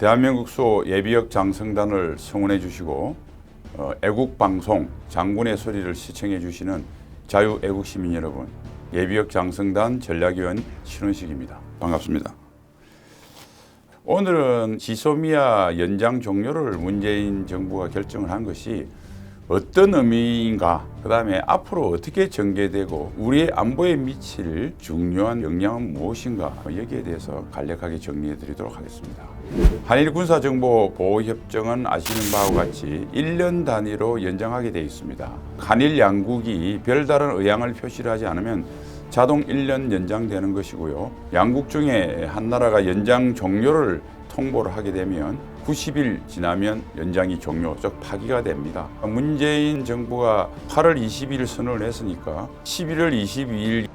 대한민국 수호 예비역 장성단을 성원해 주시고 애국방송 장군의 소리를 시청해 주시는 자유애국 시민 여러분, 예비역 장성단 전략위원 신원식입니다. 반갑습니다. 오늘은 지소미아 연장 종료를 문재인 정부가 결정을 한 것이 어떤 의미인가, 그 다음에 앞으로 어떻게 전개되고 우리의 안보에 미칠 중요한 영향은 무엇인가, 여기에 대해서 간략하게 정리해 드리도록 하겠습니다. 한일 군사정보보호협정은 아시는 바와 같이 1년 단위로 연장하게 되어 있습니다. 한일 양국이 별다른 의향을 표시하지 않으면 자동 1년 연장되는 것이고요. 양국 중에 한 나라가 연장 종료를 통보를 하게 되면 90일 지나면 연장이 종료, 즉 파기가 됩니다. 문재인 정부가 8월 20일 선언을 했으니까 11월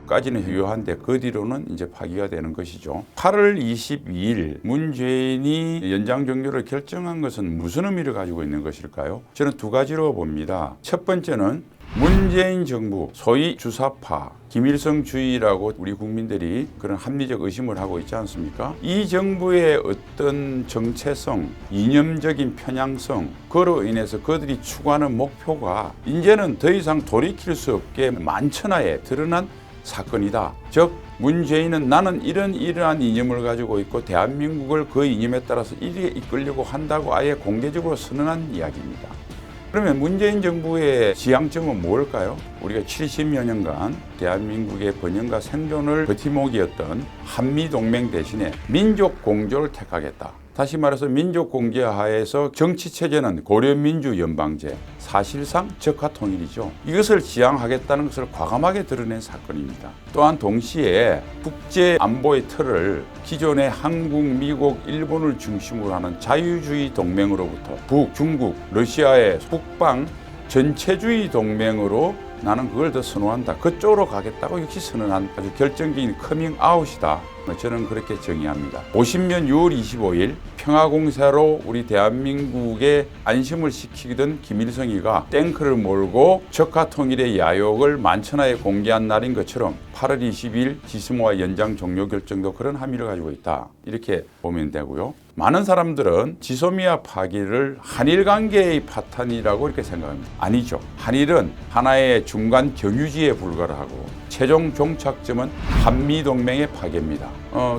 22일까지는 유효한데 그 뒤로는 이제 파기가 되는 것이죠. 8월 22일 문재인이 연장 종료를 결정한 것은 무슨 의미를 가지고 있는 것일까요? 저는 두 가지로 봅니다. 첫 번째는 문재인 정부, 소위 주사파, 김일성주의라고 우리 국민들이 그런 합리적 의심을 하고 있지 않습니까? 이 정부의 어떤 정체성, 이념적인 편향성, 그로 인해서 그들이 추구하는 목표가 이제는 더 이상 돌이킬 수 없게 만천하에 드러난 사건이다. 즉 문재인은 나는 이러한 이념을 가지고 있고 대한민국을 그 이념에 따라서 이리에 이끌려고 한다고 아예 공개적으로 선언한 이야기입니다. 그러면 문재인 정부의 지향점은 뭘까요? 우리가 70여 년간 대한민국의 번영과 생존을 버팀목이었던 한미동맹 대신에 민족공조를 택하겠다. 다시 말해서 민족공제 하에서 정치체제는 고려민주연방제, 사실상 적화통일이죠. 이것을 지향하겠다는 것을 과감하게 드러낸 사건입니다. 또한 동시에 국제안보의 틀을 기존의 한국, 미국, 일본을 중심으로 하는 자유주의 동맹으로부터 북, 중국, 러시아의 북방 전체주의 동맹으로 나는 그걸 더 선호한다. 그쪽으로 가겠다고 역시 선언한 아주 결정적인 커밍아웃이다. 저는 그렇게 정의합니다. 50년 6월 25일 평화공사로 우리 대한민국에 안심을 시키던 김일성이가 탱크를 몰고 적화통일의 야욕을 만천하에 공개한 날인 것처럼 8월 20일 지소미아 연장 종료 결정도 그런 함의를 가지고 있다. 이렇게 보면 되고요. 많은 사람들은 지소미아 파기를 한일 관계의 파탄이라고 이렇게 생각합니다. 아니죠. 한일은 하나의 중간 경유지에 불과하고 최종 종착점은 한미동맹의 파괴입니다.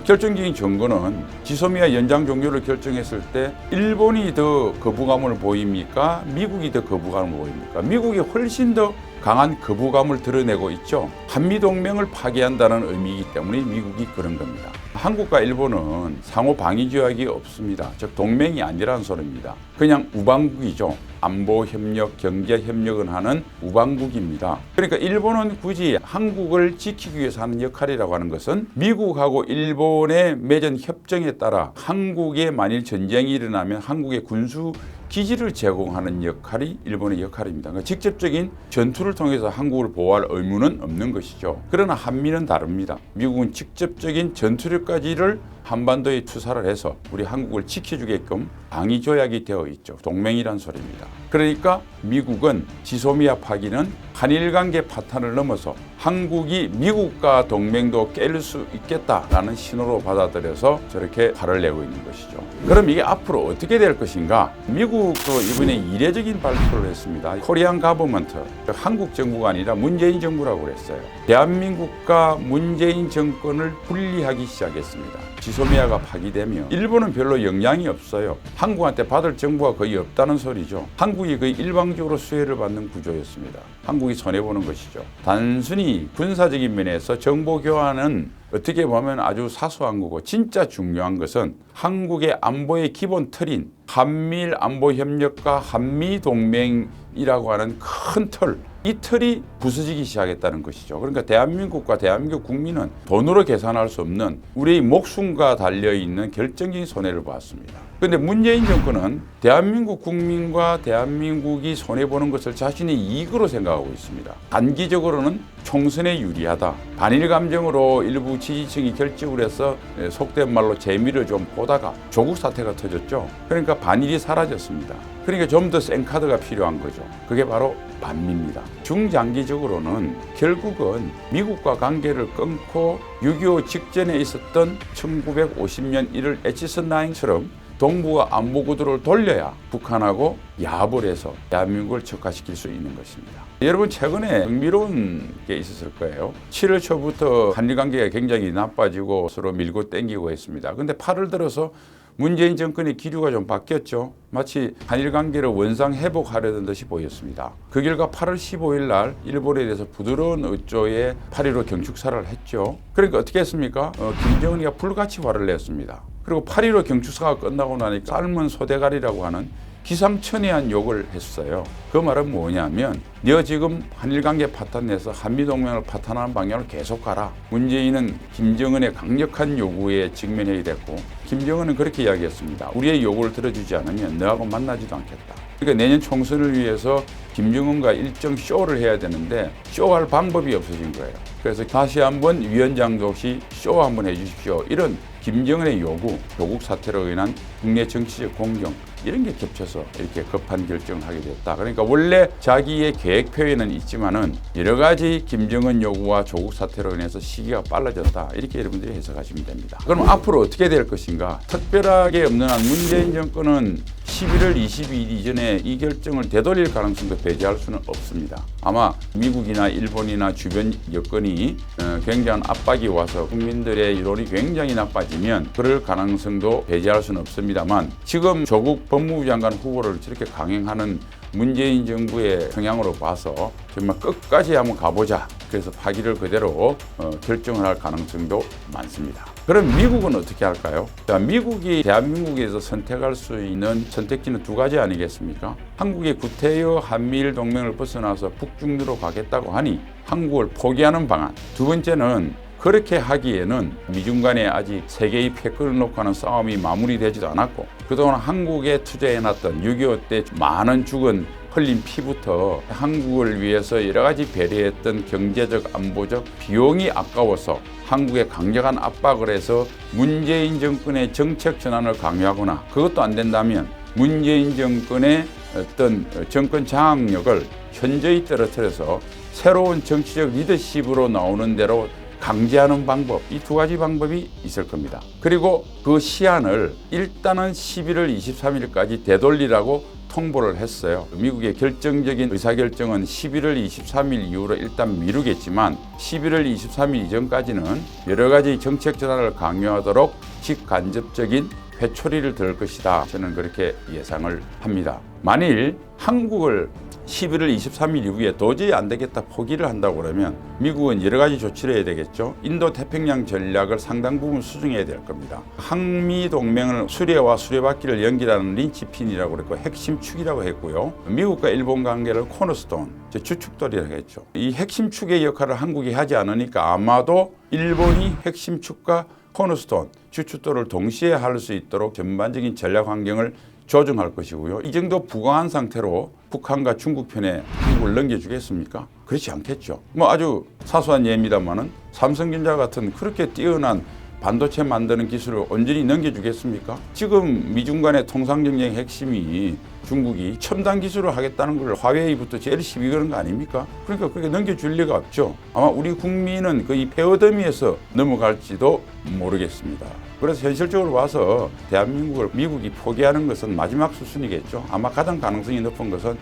결정적인 증거는 지소미아 연장 종료를 결정했을 때 일본이 더 거부감을 보입니까? 미국이 더 거부감을 보입니까? 미국이 훨씬 더 강한 거부감을 드러내고 있죠. 한미동맹을 파괴한다는 의미이기 때문에 미국이 그런 겁니다. 한국과 일본은 상호 방위 조약이 없습니다. 즉 동맹이 아니라는 소리입니다. 그냥 우방국이죠. 안보 협력, 경제 협력은 하는 우방국입니다. 그러니까 일본은 굳이 한국을 지키기 위해서 하는 역할이라고 하는 것은 미국하고 일본의 맺은 협정에 따라 한국에 만일 전쟁이 일어나면 한국의 군수 기지를 제공하는 역할이 일본의 역할입니다. 그러니까 직접적인 전투를 통해서 한국을 보호할 의무는 없는 것이죠. 그러나 한미는 다릅니다. 미국은 직접적인 전투력까지를 한반도에 투사를 해서 우리 한국을 지켜주게끔 방위 조약이 되어 있죠. 동맹이란 소리입니다. 그러니까 미국은 지소미아 파기는 한일 관계 파탄을 넘어서 한국이 미국과 동맹도 깰 수 있겠다라는 신호로 받아들여서 저렇게 화를 내고 있는 것이죠. 그럼 이게 앞으로 어떻게 될 것인가? 미국도 이번에 이례적인 발표를 했습니다. 코리안 가버먼트, 한국 정부가 아니라 문재인 정부라고 그랬어요. 대한민국과 문재인 정권을 분리하기 시작했습니다. 지소미아가 파기되면 일본은 별로 영향이 없어요. 한국한테 받을 정부가 거의 없다는 소리죠. 한국이 거의 일방적으로 수혜를 받는 구조였습니다. 한국이 손해보는 것이죠. 단순히 군사적인 면에서 정보 교환은 어떻게 보면 아주 사소한 거고 진짜 중요한 것은 한국의 안보의 기본 틀인 한미일 안보 협력과 한미 동맹이라고 하는 큰 틀, 이 틀이 부서지기 시작했다는 것이죠. 그러니까 대한민국과 대한민국 국민은 돈으로 계산할 수 없는 우리의 목숨과 달려있는 결정적인 손해를 보았습니다. 그런데 문재인 정권은 대한민국 국민과 대한민국이 손해보는 것을 자신의 이익으로 생각하고 있습니다. 단기적으로는 총선에 유리하다. 반일 감정으로 일부 지지층이 결집을 해서 속된 말로 재미를 좀 보다가 조국 사태가 터졌죠. 그러니까 반일이 사라졌습니다. 그러니까 좀 더 센 카드가 필요한 거죠. 그게 바로 반미입니다. 중장기적으로는 결국은 미국과 관계를 끊고 6.25 직전에 있었던 1950년 1월 에치슨 라인처럼 동북아 안보 구도를 돌려야 북한하고 야합을 해서 대한민국을 척화시킬 수 있는 것입니다. 여러분 최근에 흥미로운 게 있었을 거예요. 7월 초부터 한일 관계가 굉장히 나빠지고 서로 밀고 땡기고 했습니다. 근데 8월 들어서 문재인 정권의 기류가 좀 바뀌었죠. 마치 한일 관계를 원상 회복하려던 듯이 보였습니다. 그 결과 8월 15일 날 일본에 대해서 부드러운 어조의 8.15 경축사를 했죠. 그러니까 어떻게 했습니까? 김정은이가 불같이 화를 냈습니다. 그리고 8.15 경축사가 끝나고 나니까 삶은 소대가리라고 하는 기상천외한 욕을 했어요. 그 말은 뭐냐면 너 지금 한일관계 파탄내서 한미동맹을 파탄하는 방향으로 계속 가라. 문재인은 김정은의 강력한 요구에 직면해야 됐고 김정은은 그렇게 이야기했습니다. 우리의 요구를 들어주지 않으면 너하고 만나지도 않겠다. 그러니까 내년 총선을 위해서 김정은과 일정 쇼를 해야 되는데 쇼할 방법이 없어진 거예요. 그래서 다시 한번 위원장도 없이 쇼 한번 해주십시오. 이런 김정은의 요구, 조국 사태로 인한 국내 정치적 공경 이런 게 겹쳐서 이렇게 급한 결정을 하게 됐다. 그러니까 원래 자기의 계획 표현은 있지만은 여러 가지 김정은 요구와 조국 사태로 인해서 시기가 빨라졌다. 이렇게 여러분들이 해석하시면 됩니다. 그럼 앞으로 어떻게 될 것인가? 특별하게 없는 한 문재인 정권은 11월 22일 이전에 이 결정을 되돌릴 가능성도 배제할 수는 없습니다. 아마 미국이나 일본이나 주변 여건이 굉장한 압박이 와서 국민들의 여론이 굉장히 나빠지면 그럴 가능성도 배제할 수는 없습니다만 지금 조국 법무부 장관 후보를 저렇게 강행하는 문재인 정부의 성향으로 봐서 정말 끝까지 한번 가보자. 그래서 파기를 그대로 결정을 할 가능성도 많습니다. 그럼 미국은 어떻게 할까요? 자, 미국이 대한민국에서 선택할 수 있는 선택지는 두 가지 아니겠습니까? 한국이 구태여 한미일 동맹을 벗어나서 북중로로 가겠다고 하니 한국을 포기하는 방안. 두 번째는 그렇게 하기에는 미중 간에 아직 세계의 패권을 놓고 하는 싸움이 마무리되지도 않았고 그동안 한국에 투자해놨던 6.25 때 많은 죽은 흘린 피부터 한국을 위해서 여러 가지 배려했던 경제적 안보적 비용이 아까워서 한국에 강력한 압박을 해서 문재인 정권의 정책 전환을 강요하거나 그것도 안 된다면 문재인 정권의 어떤 정권 장악력을 현저히 떨어뜨려서 새로운 정치적 리더십으로 나오는 대로 강제하는 방법, 이 두 가지 방법이 있을 겁니다. 그리고 그 시한을 일단은 11월 23일까지 되돌리라고 통보를 했어요. 미국의 결정적인 의사결정은 11월 23일 이후로 일단 미루겠지만 11월 23일 이전까지는 여러 가지 정책 전환을 강요하도록 직간접적인 회초리를 들 것이다. 저는 그렇게 예상을 합니다. 만일 한국을 11월 23일 이후에 도저히 안 되겠다 포기를 한다고 그러면 미국은 여러 가지 조치를 해야 되겠죠. 인도 태평양 전략을 상당 부분 수정해야 될 겁니다. 한미 동맹을 수레와 수레바퀴를 연결하는 린치핀이라고 그랬고 핵심 축이라고 했고요. 미국과 일본 관계를 코너스톤, 주축돌이라고 했죠. 이 핵심 축의 역할을 한국이 하지 않으니까 아마도 일본이 핵심 축과 코너스톤, 주축돌을 동시에 할 수 있도록 전반적인 전략 환경을 조정할 것이고요. 이 정도 부강한 상태로 북한과 중국 편에 한국을 넘겨주겠습니까? 그렇지 않겠죠. 뭐 아주 사소한 예입니다만은 삼성전자 같은 그렇게 뛰어난 반도체 만드는 기술을 온전히 넘겨주겠습니까? 지금 미중 간의 통상경쟁의 핵심이 중국이 첨단 기술을 하겠다는 걸 화웨이부터 제일 시비 거는 거 아닙니까? 그러니까 그렇게 넘겨줄 리가 없죠. 아마 우리 국민은 거의 폐허더미에서 넘어갈지도 모르겠습니다. 그래서 현실적으로 봐서 대한민국을 미국이 포기하는 것은 마지막 수순이겠죠. 아마 가장 가능성이 높은 것은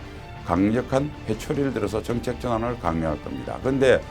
강력한 회초리를 들어서 정책 전환을 강요할 겁니다. 그런데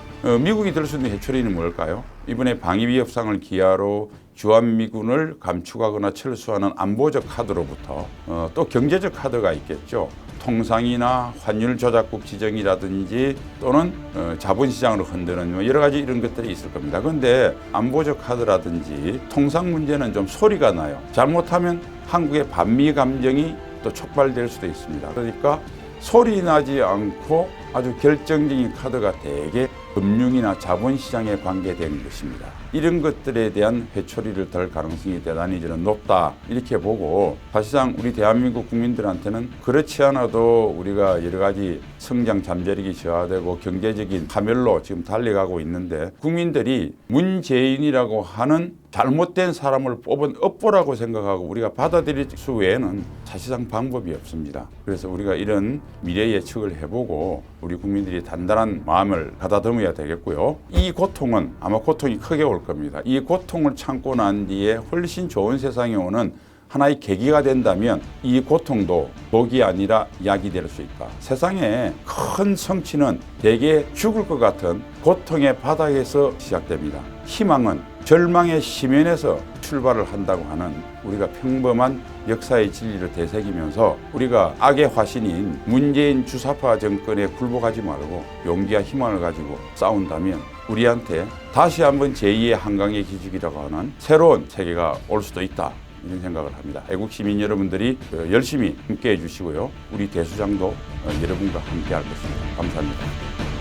미국이 들 수 있는 회초리는 뭘까요? 이번에 방위비 협상을 기하로 주한미군을 감축하거나 철수하는 안보적 카드로부터 또 경제적 카드가 있겠죠. 통상이나 환율 조작국 지정이라든지 또는 자본시장으로 흔드는 여러 가지 이런 것들이 있을 겁니다. 그런데 안보적 카드라든지 통상 문제는 좀 소리가 나요. 잘못하면 한국의 반미 감정이 또 촉발될 수도 있습니다. 그러니까 소리 나지 않고 아주 결정적인 카드가 대개 금융이나 자본시장에 관계된 것입니다. 이런 것들에 대한 회초리를 덜 가능성이 대단히 저는 높다 이렇게 보고 사실상 우리 대한민국 국민들한테는 그렇지 않아도 우리가 여러 가지 성장 잠재력이 저하되고 경제적인 파멸로 지금 달려가고 있는데 국민들이 문재인이라고 하는 잘못된 사람을 뽑은 업보라고 생각하고 우리가 받아들일 수 외에는 사실상 방법이 없습니다. 그래서 우리가 이런 미래 예측을 해보고 우리 국민들이 단단한 마음을 가다듬어야 되겠고요. 이 고통은 아마 고통이 크게 올 겁니다. 이 고통을 참고 난 뒤에 훨씬 좋은 세상이 오는 하나의 계기가 된다면 이 고통도 독이 아니라 약이 될 수 있다. 세상에 큰 성취는 대개 죽을 것 같은 고통의 바닥에서 시작됩니다. 희망은 절망의 심연에서 출발을 한다고 하는 우리가 평범한 역사의 진리를 되새기면서 우리가 악의 화신인 문재인 주사파 정권에 굴복하지 말고 용기와 희망을 가지고 싸운다면 우리한테 다시 한번 제2의 한강의 기적이라고 하는 새로운 세계가 올 수도 있다. 이런 생각을 합니다. 애국 시민 여러분들이 열심히 함께해 주시고요. 우리 대수장도 여러분과 함께 할 것입니다. 감사합니다.